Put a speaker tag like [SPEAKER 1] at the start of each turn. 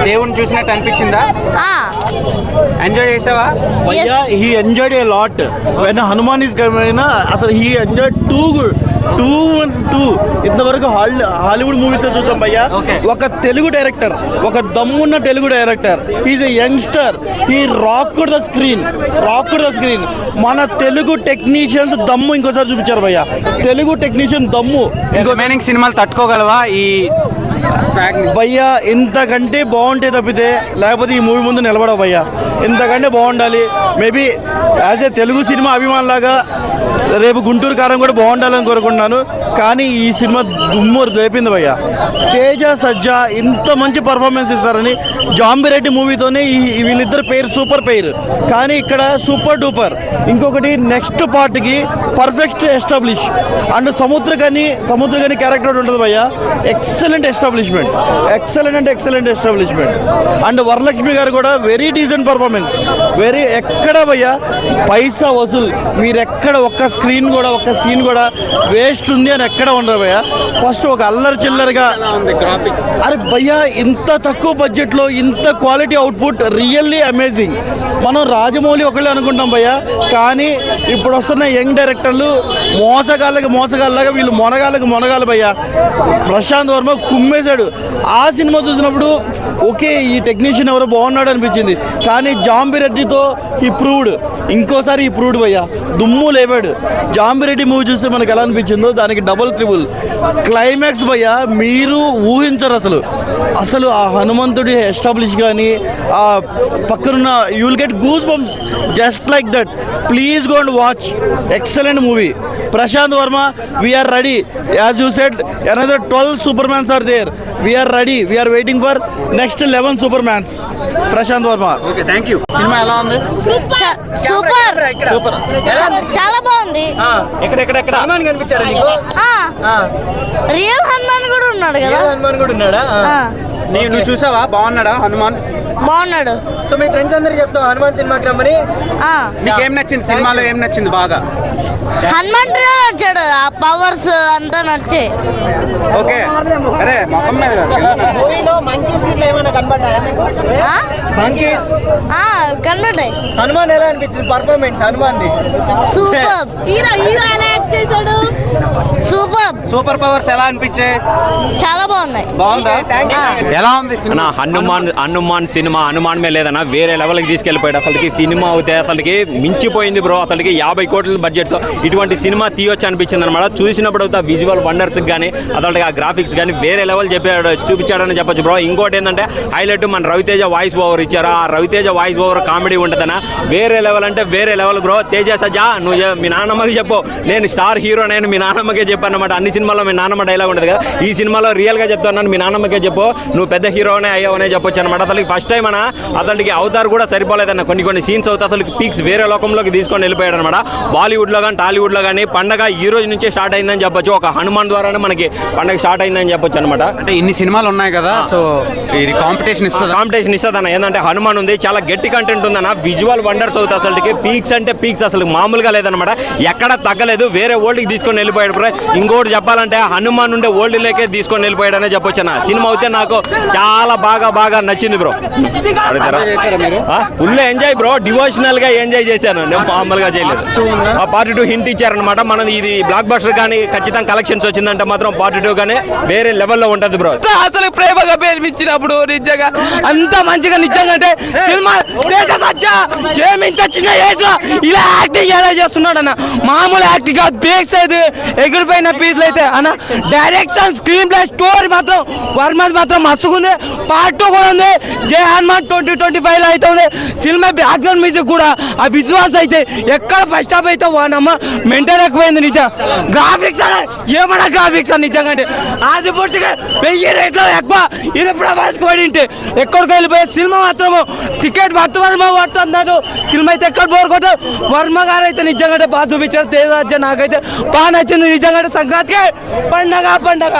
[SPEAKER 1] దేవుని చూసినట్టు అనిపించిందా? ఎంజాయ్ చేసావా?
[SPEAKER 2] He enjoyed a lot when Hanuman is coming. అసలు he enjoyed టూ ఇంతవరకు హాలీవుడ్ మూవీస్ చూసాం భయ్యా. ఒక తెలుగు డైరెక్టర్, ఒక దమ్మున్న Telugu director, is a youngster, he rocked the screen. మన తెలుగు టెక్నీషియన్స్ దమ్ము ఇంకోసారి చూపించారు భయ్యా. తెలుగు టెక్నీషియన్ దమ్ము
[SPEAKER 1] రిమైనింగ్ సినిమాలు తట్టుకోగలవా ఈ
[SPEAKER 2] భయ్యా? ఇంతకంటే బాగుంటే తప్పితే లేకపోతే ఈ మూవీ ముందు నిలబడవు భయ్యా. ఇంతకంటే బాగుండాలి. Maybe as a Telugu cinema అభిమానులాగా రేపు గుంటూరు కారం కూడా బాగుండాలని కోరుకుంటున్నాను. కానీ ఈ సినిమా దుమ్ము లేపింది భయ్యా. తేజ సజ్జా ఇంత మంచి పర్ఫార్మెన్స్ ఇస్తారని జాంబిరెడ్డి మూవీతోనే వీళ్ళిద్దరు పేరు సూపర్ పేరు, కానీ ఇక్కడ సూపర్ డూపర్. ఇంకొకటి నెక్స్ట్ పార్ట్కి perfect establish and Samuthirakani character ఉంటుంది భయ్యా. ఎక్సలెంట్ ఎస్టాబ్లిష్మెంట్ అండ్ వరలక్ష్మి గారు కూడా వెరీ డీసెంట్ పర్ఫార్మెన్స్. ఎక్కడ భయ్యా పైసా వసూల్, మీరు ఎక్కడ ఒక్క సీన్ కూడా వేస్ట్ ఉంది అని ఎక్కడ ఉండరు భయ్యా. ఫస్ట్ ఒక అల్లరి చిల్లరగా అరే భయ్యా, ఇంత తక్కువ బడ్జెట్లో ఇంత క్వాలిటీ అవుట్పుట్ రియల్లీ అమేజింగ్. మనం రాజమౌళి ఒకళ్ళే అనుకుంటాం భయ్యా, కానీ ఇప్పుడు వస్తున్న యంగ్ డైరెక్టర్లు మోసగాళ్ళగా వీళ్ళు మొనగాలు భయ్యా. ప్రశాంత్ వర్మ కుమ్మేశాడు. ఆ సినిమా చూసినప్పుడు ఓకే ఈ టెక్నీషియన్ ఎవరో బాగున్నాడు అనిపించింది, కానీ జాంబిరెడ్డితో ఈ ప్రూవ్డ్, ఇంకోసారి ఈ ప్రూవ్డ్ భయ్యా. దుమ్ము లేపాడు. జాంబిరెడ్డి మూవీ చూస్తే మనకు ఎలా అనిపించిందో దానికి డబుల్ త్రిబుల్ క్లైమాక్స్ భయ్యా. మీరు ఊహించరు అసలు ఆ హనుమంతుడి ఎస్టాబ్లిష్ కానీ ఆ పక్కనున్న you will get goosebumps just like that. Please go and watch. Excellent movie. Prashanth Varma, we're ready. As you said another 12 Supermans are there. We're ready. We're waiting for next 11 Supermans. Prashanth Varma.
[SPEAKER 1] Okay, thank you. Cinema ఎలా ఉంది?
[SPEAKER 3] Super, చాలా బాగుంది.
[SPEAKER 1] ఎక్కడ
[SPEAKER 4] హనుమాన్ కనిపించాడు నీకు?
[SPEAKER 3] Real Hanuman కూడా ఉన్నాడు కదా.
[SPEAKER 4] హనుమాన్ కూడా ఉన్నాడా?
[SPEAKER 1] నువ్వు చూసావా? బాగున్నాడా హనుమాన్?
[SPEAKER 3] బాగున్నాడు.
[SPEAKER 4] సో మీ ఫ్రెండ్స్ అందరికి చెప్తావు హనుమాన్ సినిమాకి రమ్మని.
[SPEAKER 1] నీకేం నచ్చింది సినిమాలో? ఏం నచ్చింది బాగా?
[SPEAKER 3] హనుమాన్ నచ్చాడు. ఆ పవర్స్ అంతా నచ్చాయి.
[SPEAKER 1] ఓకే, అరే మొహం మీద
[SPEAKER 4] మూవీలో మంకీస్ గిట్ల ఏమైనా కనబడ్డాయా మీకు? మంకీస్
[SPEAKER 3] కనబడ్డాయి.
[SPEAKER 4] హనుమాన్ ఎలా అనిపించింది పర్ఫార్మెన్స్? హనుమాన్ది
[SPEAKER 3] సూపర్. హీరో ఎలా యాక్ట్ చేశాడు?
[SPEAKER 1] సూపర్ పవర్స్ ఎలా అనిపించాయి?
[SPEAKER 3] చాలా బాగున్నాయి.
[SPEAKER 1] బాగుందా? ఎలా ఉంది సినిమా?
[SPEAKER 5] హనుమాన్ సినిమా హనుమాన్ మే లేదన్నా, వేరే లెవెల్కి తీసుకెళ్ళిపోయాడు. అసలుకి సినిమా అయితే అసలుకి మించిపోయింది బ్రో. అసలుకి 50 కోట్ల బడ్జెట్తో ఇటువంటి సినిమా తీయొచ్చు అనిపించింది అనమాట. చూసినప్పుడు అయితే విజువల్ వండర్స్ కానీ అసలు ఆ గ్రాఫిక్స్ కానీ వేరే లెవెల్ చూపించాడని చెప్పొచ్చు బ్రో. ఇంకోటి ఏంటంటే హైలైట్ మన రవితేజ వాయిస్ ఓవర్ ఇచ్చారు. ఆ రవితేజ వాయిస్ ఓవర్ కామెడీ ఉంటుందన్నా వేరే లెవెల్ అంటే వేరే లెవెల్ బ్రో. తేజ సజ్జా నువ్వు మీ నాన్నమ్మకి చెప్పు, నేను స్టార్ హీరో, నేను మీ నాన్నమ్మకే చెప్పాను అనమాట. అన్ని సినిమాల్లో మీ నాన్నమ్మ డైలాగ్ ఉంటుంది కదా, ఈ సినిమాలో రియల్గా చెప్తున్నాను, మీ నాన్నమ్మకే చెప్పు, నువ్వు పెద్ద హీరోనే అయ్యావనే చెప్పొచ్చు అనమాట. అసలు ఫస్ట్ టైం అన్న అతనికి అవతార్ కూడా సరిపోలేదన్న. కొన్ని సీన్స్ అవుతా అసలు పీక్స్ వేరే లోకంలోకి తీసుకొని వెళ్ళిపోయాడు అనమాట. బాలీవుడ్లో కానీ టాలీవుడ్లో కానీ పండగ ఈ రోజు నుంచే స్టార్ట్ అయిందని చెప్పొచ్చు. ఒక హనుమాన్ ద్వారానే మనకి పండగ స్టార్ట్ అయిందని చెప్పొచ్చు అనమాట.
[SPEAKER 1] అంటే ఇన్ని సినిమాలు ఉన్నాయి కదా, సో ఇది కాంపిటీషన్ ఇస్తుంది
[SPEAKER 5] అన్న. ఏంటంటే హనుమాన్ ఉంది, చాలా గట్టి కంటెంట్ ఉందన్న. విజువల్ వండర్స్ అవుతాయి. అసలుకి పీక్స్ అంటే పీక్స్ అసలు మామూలుగా లేదనమాట. ఎక్కడ తగ్గలేదు, వేరే వరల్డ్కి తీసుకొని వెళ్ళిపోయాడు బ్రో. ఇంకోటి చెప్పాలంటే హనుమాన్ ఉండే వరల్డ్ లేకే తీసుకొని వెళ్ళిపోయాడనే చెప్పొచ్చు అన్న. సినిమా అయితే నాకు చాలా బాగా నచ్చింది bro. Full enjoy bro, devotional గా ఎంజాయ్ చేశాను. నేను మామూలుగా చేయలేదు. పార్ట్ 2 హింట్ ఇచ్చారనమాట. మనది ఇది బ్లాక్ బస్టర్ కానీ ఖచ్చితంగా కలెక్షన్స్ వచ్చిందంటే మాత్రం పార్ట్ 2 కానీ వేరే లెవెల్లో ఉంటుంది బ్రో.
[SPEAKER 4] అసలు ప్రేమగా ప్రేమించినప్పుడు నిజంగా అంత మంచిగా నిజంగా అంటే సినిమా ఇంత చిన్న ఏజ్ ఇలా యాక్టింగ్ ఎలా చేస్తున్నాడు అన్న. మామూలు యాక్టింగ్ బేక్స్ అయితే ఎగిరిపోయిన పీస్లు అయితే అన్న. డైరెక్షన్, స్క్రీన్ ప్లే, స్టోరీ మాత్రం వర్మది మాత్రం మస్తుకుంది. పార్ట్ 2 కూడా ఉంది. జై హనుమాన్ 2025 లో అయితే ఉంది. సినిమా బ్యాక్గ్రౌండ్ మ్యూజిక్ కూడా, ఆ విజువల్స్ అయితే ఎక్కడ ఫస్ట్ హాఫ్ అయితే వానమ్మ మెంటల్ ఎక్కువైంది నిజం. గ్రాఫిక్స్ అనే ఏమన్నా గ్రాఫిక్స్ అని నిజంగా అంటే అది పుడిచిగా 1000 రేట్లో ఎక్కువ. ఇది ప్రభాస్ పడింటే ఎక్కడికి వెళ్ళిపోయే సినిమా మాత్రము టికెట్ వర్త అన్నాడు. సినిమా అయితే ఎక్కడ బోర్ కొట్ట. వర్మ గారు అయితే నిజంగా బాగా చూపించారు. తేజ నాకైతే బాగా నచ్చింది నిజంగా. సంక్రాంతికి పండగ